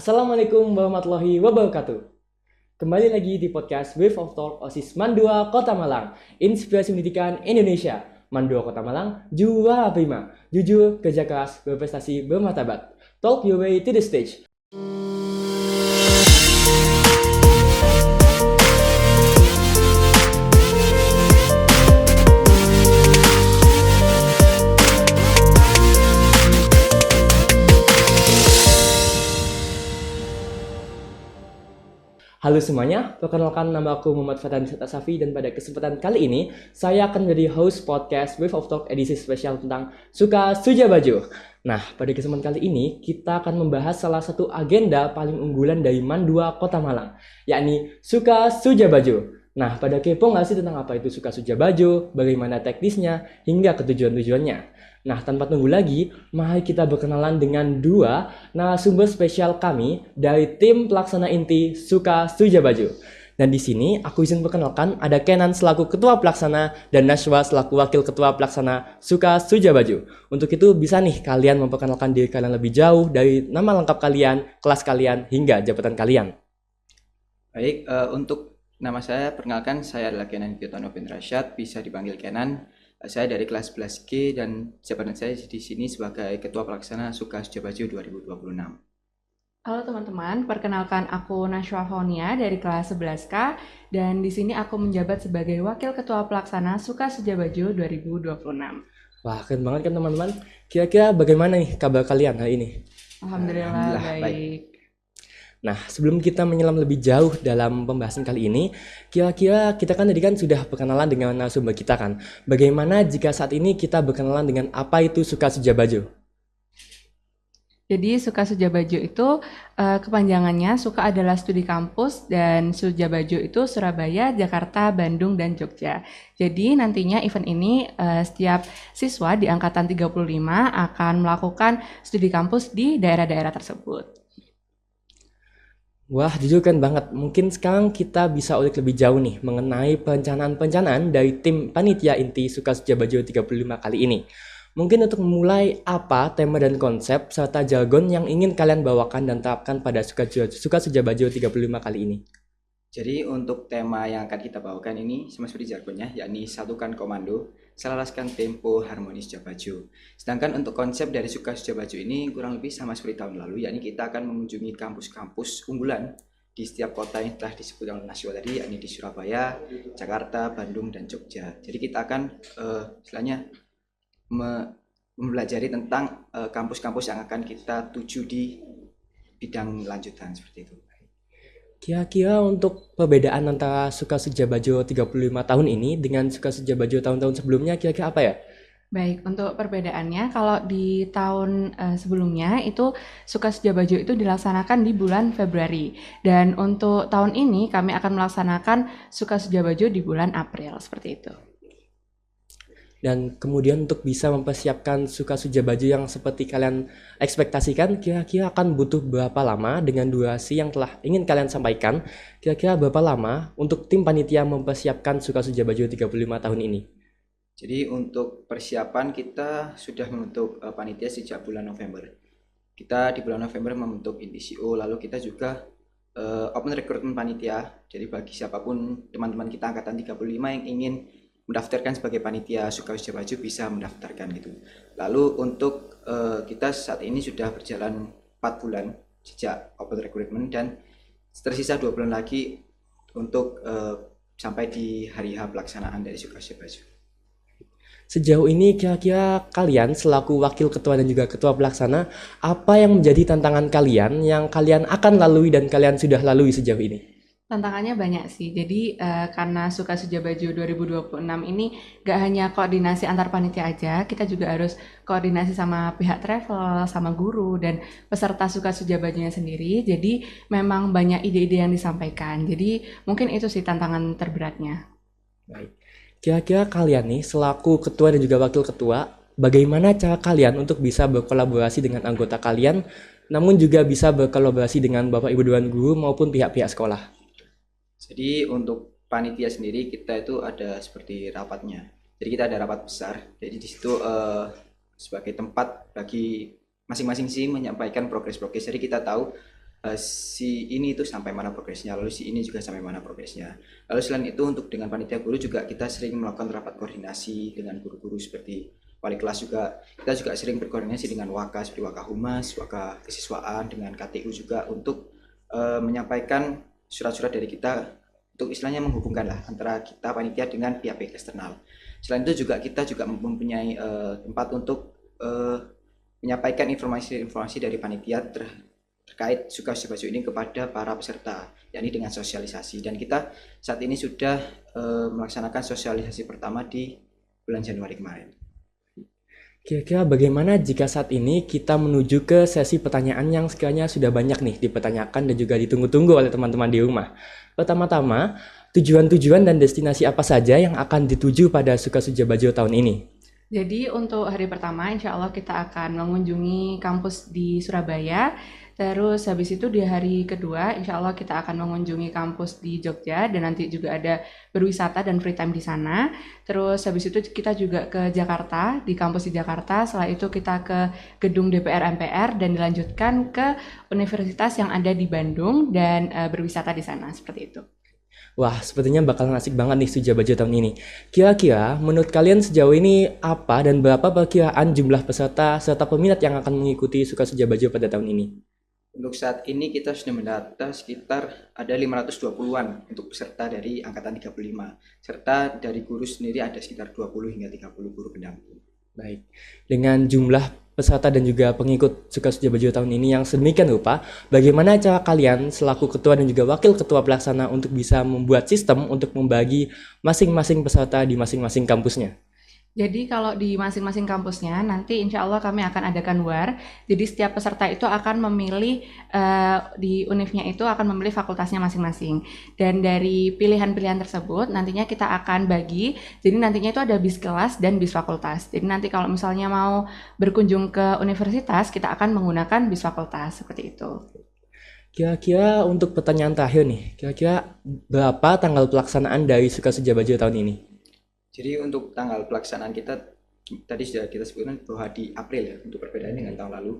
Assalamualaikum warahmatullahi wabarakatuh. Kembali lagi di podcast Wave of Talk OSIS Mandua Kota Malang, Inspirasi Pendidikan Indonesia. Mandua Kota Malang, juara prima, jujur, kerja keras, berprestasi, bermartabat. Talk your way to the stage. Halo semuanya, perkenalkan nama aku Muhammad Fatan Safi dan pada kesempatan kali ini saya akan menjadi host podcast Wave of Talk edisi spesial tentang Suka Suja Baju. Nah, pada kesempatan kali ini kita akan membahas salah satu agenda paling unggulan dari Mandua Kota Malang, yakni Suka Suja Baju. Nah, pada kepo nggak sih tentang apa itu Suka Suja Baju, bagaimana teknisnya, hingga ketujuan-tujuannya? Nah, tanpa tunggu lagi, mari kita berkenalan dengan dua narasumber spesial kami dari tim pelaksana inti Suka Suja Baju. Dan di sini aku izin perkenalkan ada Kenan selaku ketua pelaksana dan Nashwa selaku wakil ketua pelaksana Suka Suja Baju. Untuk itu bisa nih kalian memperkenalkan diri kalian lebih jauh dari nama lengkap kalian, kelas kalian, hingga jabatan kalian. Baik, untuk nama saya, perkenalkan saya adalah Kenan Kyotono bin Rashad, bisa dipanggil Kenan. Saya dari kelas 11G dan jabatan saya di sini sebagai Ketua Pelaksana Suka Suja Baju 2026. Halo teman-teman, perkenalkan aku Nashwa Faunia dari kelas 11K dan di sini aku menjabat sebagai Wakil Ketua Pelaksana Suka Suja Baju 2026. Wah, keren banget kan teman-teman. Kira-kira bagaimana nih kabar kalian hari ini? Alhamdulillah baik. Nah, sebelum kita menyelam lebih jauh dalam pembahasan kali ini, kira-kira kita kan tadi kan sudah berkenalan dengan narasumber kita kan. Bagaimana jika saat ini kita berkenalan dengan apa itu Suka Suja Baju? Jadi Suka Suja Baju itu kepanjangannya Suka adalah studi kampus dan Suja Baju itu Surabaya, Jakarta, Bandung, dan Jogja. Jadi nantinya event ini setiap siswa di angkatan 35 akan melakukan studi kampus di daerah-daerah tersebut. Wah, jujur kan banget. Mungkin sekarang kita bisa ulik lebih jauh nih mengenai perencanaan-perencanaan dari tim panitia inti Suka Suja Baju 35 kali ini. Mungkin untuk memulai apa tema dan konsep serta jargon yang ingin kalian bawakan dan terapkan pada Suka Suja Baju 35 kali ini. Jadi untuk tema yang akan kita bawakan ini sama seperti jargonnya, yakni satukan komando, selaraskan tempo, harmonis Suja Baju. Sedangkan untuk konsep dari Suka Suja Baju ini kurang lebih sama seperti tahun lalu, yakni kita akan mengunjungi kampus-kampus unggulan di setiap kota yang telah disebut oleh Nashwa tadi, yakni di Surabaya, Jakarta, Bandung, dan Jogja. Jadi kita akan istilahnya mempelajari tentang kampus-kampus yang akan kita tuju di bidang lanjutan seperti itu. Kira-kira untuk perbedaan antara Suka Suja Baju 35 tahun ini dengan Suka Suja Baju tahun-tahun sebelumnya kira-kira apa ya? Baik, untuk perbedaannya kalau di tahun sebelumnya itu Suka Suja Baju itu dilaksanakan di bulan Februari dan untuk tahun ini kami akan melaksanakan Suka Suja Baju di bulan April, seperti itu. Dan kemudian untuk bisa mempersiapkan Suka Suja Baju yang seperti kalian ekspektasikan, kira-kira akan butuh berapa lama dengan durasi yang telah ingin kalian sampaikan? Kira-kira berapa lama untuk tim panitia mempersiapkan Suka Suja Baju 35 tahun ini? Jadi untuk persiapan kita sudah membentuk panitia sejak bulan November. Kita di bulan November membentuk INTISIO, lalu kita juga open recruitment panitia. Jadi bagi siapapun teman-teman kita angkatan 35 yang ingin mendaftarkan sebagai panitia Suka Suja Baju bisa mendaftarkan gitu. Lalu untuk kita saat ini sudah berjalan 4 bulan sejak open recruitment dan tersisa 2 bulan lagi untuk sampai di hari H pelaksanaan dari Suka Suja Baju. Sejauh ini kira-kira kalian selaku wakil ketua dan juga ketua pelaksana, apa yang menjadi tantangan kalian yang kalian akan lalui dan kalian sudah lalui sejauh ini? Tantangannya banyak sih, jadi karena Suka Suja Baju 2026 ini gak hanya koordinasi antar panitia aja, kita juga harus koordinasi sama pihak travel, sama guru, dan peserta Suka Suja Bajunya sendiri, jadi memang banyak ide-ide yang disampaikan, jadi mungkin itu sih tantangan terberatnya. Baik. Kira-kira kalian nih selaku ketua dan juga wakil ketua, bagaimana cara kalian untuk bisa berkolaborasi dengan anggota kalian, namun juga bisa berkolaborasi dengan Bapak Ibu Dewan Guru maupun pihak-pihak sekolah? Jadi untuk panitia sendiri kita itu ada seperti rapatnya. Jadi kita ada rapat besar. Jadi di situ sebagai tempat bagi masing-masing sih menyampaikan progres-progres. Jadi kita tahu si ini itu sampai mana progresnya, lalu si ini juga sampai mana progresnya. Lalu selain itu untuk dengan panitia guru juga kita sering melakukan rapat koordinasi dengan guru-guru seperti wali kelas juga. Kita juga sering berkoordinasi dengan Waka seperti Waka Humas, Waka Kesiswaan, dengan KTU juga untuk menyampaikan surat-surat dari kita untuk istilahnya menghubungkan lah antara kita panitia dengan pihak-pihak eksternal. Selain itu juga kita juga mempunyai tempat untuk menyampaikan informasi-informasi dari panitia terkait Suka Suja Baju ini kepada para peserta, yakni dengan sosialisasi. Dan kita saat ini sudah melaksanakan sosialisasi pertama di bulan Januari kemarin. Kira-kira bagaimana jika saat ini kita menuju ke sesi pertanyaan yang sekiranya sudah banyak nih dipertanyakan dan juga ditunggu-tunggu oleh teman-teman di rumah. Pertama-tama, tujuan-tujuan dan destinasi apa saja yang akan dituju pada Suka Suja Baju tahun ini? Jadi untuk hari pertama insya Allah kita akan mengunjungi kampus di Surabaya. Terus habis itu di hari kedua insya Allah kita akan mengunjungi kampus di Jogja dan nanti juga ada berwisata dan free time di sana. Terus habis itu kita juga ke Jakarta, di kampus di Jakarta. Setelah itu kita ke gedung DPR MPR dan dilanjutkan ke universitas yang ada di Bandung dan berwisata di sana seperti itu. Wah, sepertinya bakalan asik banget nih Suja Baju tahun ini. Kira-kira menurut kalian sejauh ini apa dan berapa perkiraan jumlah peserta serta peminat yang akan mengikuti Suka Suja Baju pada tahun ini? Untuk saat ini kita sudah mendata sekitar ada 520-an untuk peserta dari angkatan 35. Serta dari guru sendiri ada sekitar 20 hingga 30 guru pendamping. Baik, dengan jumlah peserta dan juga pengikut Suka Suja Baju tahun ini yang sedemikian rupa, bagaimana cara kalian selaku ketua dan juga wakil ketua pelaksana untuk bisa membuat sistem untuk membagi masing-masing peserta di masing-masing kampusnya? Jadi kalau di masing-masing kampusnya nanti insya Allah kami akan adakan WAR. Jadi setiap peserta itu akan memilih di univnya itu akan memilih fakultasnya masing-masing. Dan dari pilihan-pilihan tersebut nantinya kita akan bagi. Jadi nantinya itu ada bis kelas dan bis fakultas. Jadi nanti kalau misalnya mau berkunjung ke universitas kita akan menggunakan bis fakultas seperti itu. Kira-kira untuk pertanyaan terakhir nih, kira-kira berapa tanggal pelaksanaan dari Suka Suja Baju tahun ini? Jadi untuk tanggal pelaksanaan kita tadi sudah kita sebutkan bahwa di April ya, untuk perbedaan dengan tahun lalu.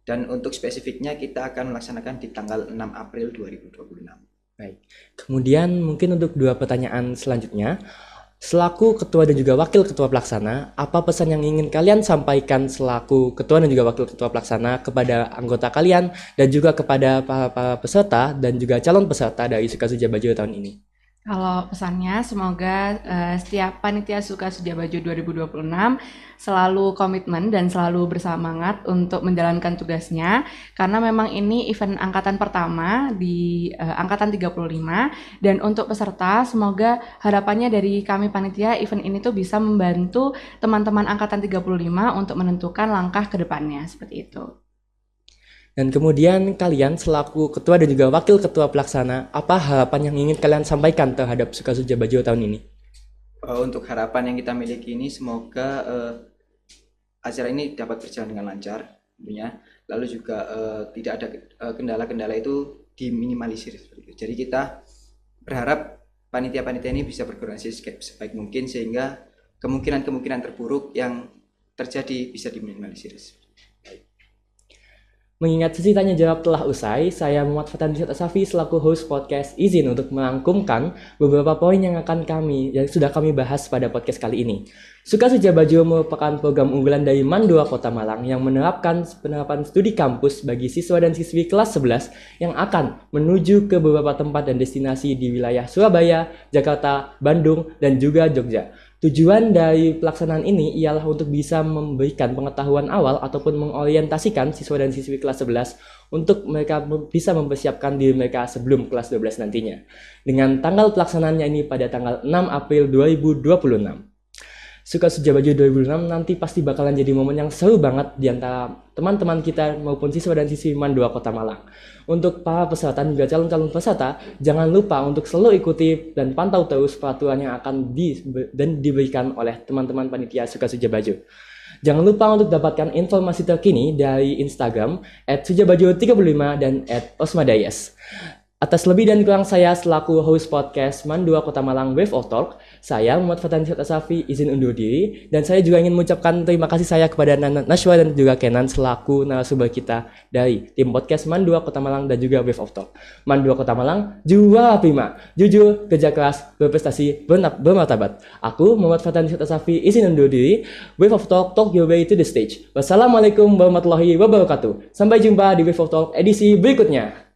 Dan untuk spesifiknya kita akan melaksanakan di tanggal 6 April 2026. Baik. Kemudian mungkin untuk dua pertanyaan selanjutnya, selaku ketua dan juga wakil ketua pelaksana, apa pesan yang ingin kalian sampaikan selaku ketua dan juga wakil ketua pelaksana kepada anggota kalian dan juga kepada para peserta dan juga calon peserta dari Suka Suja Baju tahun ini? Kalau pesannya semoga setiap panitia Suka Suja Baju 2026 selalu komitmen dan selalu bersemangat untuk menjalankan tugasnya karena memang ini event angkatan pertama di angkatan 35 dan untuk peserta semoga harapannya dari kami panitia event ini tuh bisa membantu teman-teman angkatan 35 untuk menentukan langkah ke depannya seperti itu. Dan kemudian kalian selaku ketua dan juga wakil ketua pelaksana, apa harapan yang ingin kalian sampaikan terhadap Suka Suja Baju tahun ini? Untuk harapan yang kita miliki ini semoga acara ini dapat berjalan dengan lancar tentunya. Lalu juga tidak ada kendala-kendala itu diminimalisir seperti itu. Jadi kita berharap panitia-panitia ini bisa berkoordinasi sebaik mungkin sehingga kemungkinan-kemungkinan terburuk yang terjadi bisa diminimalisir. Mengingat sesi tanya jawab telah usai, saya Muhammad Fatan Safi selaku host podcast izin untuk merangkumkan beberapa poin yang sudah kami bahas pada podcast kali ini. Suka Suja Baju merupakan program unggulan dari MAN 2 Kota Malang yang menerapkan penerapan studi kampus bagi siswa dan siswi kelas 11 yang akan menuju ke beberapa tempat dan destinasi di wilayah Surabaya, Jakarta, Bandung, dan juga Jogja. Tujuan dari pelaksanaan ini ialah untuk bisa memberikan pengetahuan awal ataupun mengorientasikan siswa dan siswi kelas 11 untuk mereka bisa mempersiapkan diri mereka sebelum kelas 12 nantinya. Dengan tanggal pelaksanaannya ini pada tanggal 6 April 2026. Suka Suja Baju 2006 nanti pasti bakalan jadi momen yang seru banget di antara teman-teman kita maupun siswa dan siswi MAN 2 Kota Malang. Untuk para peserta dan juga calon-calon peserta, jangan lupa untuk selalu ikuti dan pantau terus peraturan yang akan diberikan oleh teman-teman panitia Suka Suja Baju. Jangan lupa untuk dapatkan informasi terkini dari Instagram @sujabaju35 dan @osmadayes. Atas lebih dan kurang saya selaku host podcast MAN 2 Kota Malang Wave of Talk, Saya Muhammad Fatan Safi izin undur diri, dan saya juga ingin mengucapkan terima kasih saya kepada Nashwa dan juga Kenan selaku narasumber kita dari tim podcast Mandua Kota Malang dan juga Wave of Talk. Mandua Kota Malang, juara prima, jujur, kerja keras, berprestasi, bermartabat. Aku Muhammad Fatan Safi izin undur diri. Wave of Talk, talk your way to the stage. Wassalamualaikum warahmatullahi wabarakatuh. Sampai jumpa di Wave of Talk edisi berikutnya.